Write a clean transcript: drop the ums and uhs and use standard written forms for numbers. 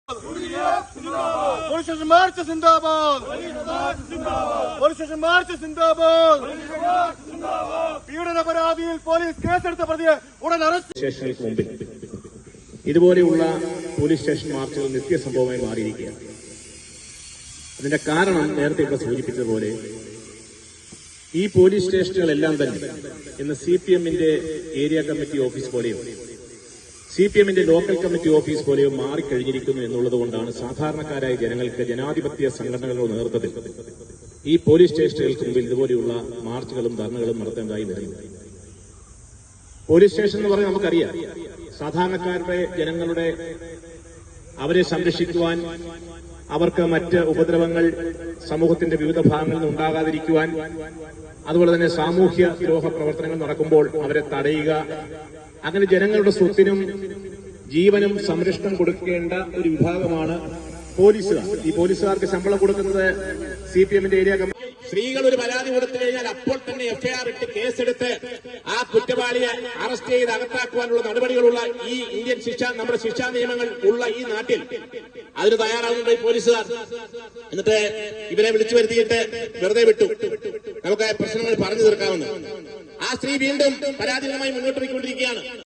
Police march Zindabad! Police march Zindabad! പീഡന പരാതിയിൽ police കേസെടുത്ത പ്രതിയെ ഉടൻ അറസ്റ്റ്. സ്റ്റേഷനുകൾക്ക് മുമ്പിൽ ഇതുപോലെയുള്ള പോലീസ് സ്റ്റേഷൻ മാർച്ചുകൾ നിത്യസംഭവമായി മാറിയിരിക്കുകയാണ്. അതിന്റെ കാരണം നേരത്തെ ഇവിടെ സൂചിപ്പിച്ചതുപോലെ ഈ പോലീസ് സ്റ്റേഷനുകളെല്ലാം തന്നെ ഇന്ന് CPM-ന്റെ ഏരിയ കമ്മിറ്റി ഓഫീസ് പോലെയോ CPM-ന്റെ ലോക്കൽ കമ്മിറ്റി ഓഫീസ് പോലെയോ മാറിക്കഴിഞ്ഞിരിക്കുന്നു എന്നുള്ളതുകൊണ്ടാണ് സാധാരണക്കാരായ ജനങ്ങൾക്ക് ജനാധിപത്യ സംഘടനകളുടെ നേതൃത്വത്തിൽ ഈ പോലീസ് സ്റ്റേഷനുകൾക്ക് മുമ്പിൽ ഇതുപോലെയുള്ള മാർച്ചുകളും ധർണകളും നടത്തേണ്ടതായി വരുന്നത്. പോലീസ് സ്റ്റേഷൻ എന്ന് പറഞ്ഞാൽ നമുക്കറിയാം, സാധാരണക്കാരുടെ ജനങ്ങളുടെ അവരെ സംരക്ഷിക്കുവാൻ, അവർക്ക് മറ്റ് ഉപദ്രവങ്ങൾ സമൂഹത്തിന്റെ വിവിധ ഭാഗങ്ങളിൽ നിന്ന് ഉണ്ടാകാതിരിക്കുവാൻ, അതുപോലെ തന്നെ സാമൂഹ്യ ദ്രോഹ പ്രവർത്തനങ്ങൾ നടക്കുമ്പോൾ അവരെ തടയുക, അങ്ങനെ ജനങ്ങളുടെ സ്വത്തിനും ജീവനും സംരക്ഷണം കൊടുക്കേണ്ട ഒരു വിഭാഗമാണ് പോലീസുകാർ. ഈ പോലീസുകാർക്ക് ശമ്പളം കൊടുക്കുന്നത് CPM-ന്റെ ഏരിയ കമ്മിറ്റി. സ്ത്രീകൾ ഒരു പരാതി കൊടുത്തു കഴിഞ്ഞാൽ അപ്പോൾ തന്നെ FIR ഇട്ട് കേസെടുത്ത് ആ കുറ്റവാളിയെ അറസ്റ്റ് ചെയ്ത് അകത്താക്കുവാനുള്ള നടപടികളുള്ള ഈ ഇന്ത്യൻ നമ്മുടെ ശിക്ഷാ നിയമങ്ങൾ ഉള്ള ഈ നാട്ടിൽ അതിന് തയ്യാറാകുന്നുണ്ട് ഈ പോലീസുകാർ. എന്നിട്ട് ഇവരെ വിളിച്ചു വരുത്തിയിട്ട് വെറുതെ വിട്ടു, നമുക്ക് പ്രശ്നങ്ങൾ പറഞ്ഞു തീർക്കാവുന്ന. ആ സ്ത്രീ വീണ്ടും പരാതികളുമായി മുന്നോട്ട് പോയിക്കൊണ്ടിരിക്കുകയാണ്.